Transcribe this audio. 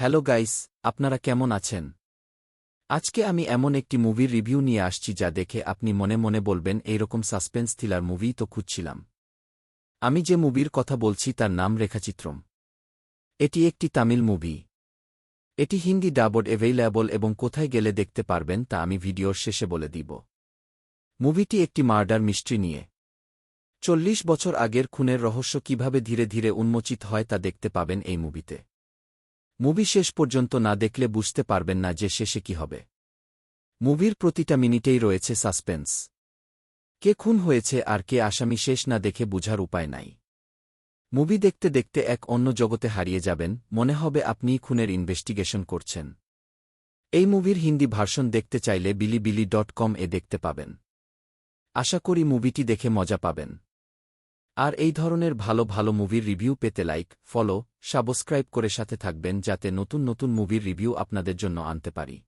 Hello guys, আপনারা কেমন আছেন? আজকে আমি এমন একটি মুভির রিভিউ নিয়ে আসছি যা দেখে আপনি মনে মনে বলবেন এইরকম সাসপেন্স থ্রিলার মুভিই তো খুঁজছিলাম। আমি যে মুভির কথা বলছি তার নাম রেখাচিত্রম। এটি একটি তামিল মুভি। এটি হিন্দি ডাবড অ্যাভেইলেবল এবং কোথায় গেলে দেখতে পারবেন তা আমি ভিডিওর শেষে বলে দিব। মুভিটি একটি মার্ডার মিস্ট্রি নিয়ে। ৪০ বছর আগের খুনের রহস্য কিভাবে ধীরে ধীরে উন্মোচিত হয় তা দেখতে পাবেন এই মুভিতে। মুভি শেষ পর্যন্ত না দেখলে বুঝতে পারবেন না যে শেষে কি হবে। মুভির প্রতিটা মিনিটেই রয়েছে সাসপেন্স। কে খুন হয়েছে আর কে আসামি শেষ না দেখে বুঝার উপায় নাই। মুভি দেখতে দেখতে এক অন্য জগতে হারিয়ে যাবেন, মনে হবে আপনিই খুনের ইনভেস্টিগেশন করছেন। এই মুভির হিন্দি ভার্সন দেখতে চাইলে bilibili.com এ দেখতে পাবেন। আশা করি মুভিটি দেখে মজা পাবেন। আর এই ধরনের ভালো ভালো মুভির রিভিউ পেতে লাইক, ফলো, সাবস্ক্রাইব করে সাথে থাকবেন যাতে নতুন নতুন মুভির রিভিউ আপনাদের জন্য আনতে পারি।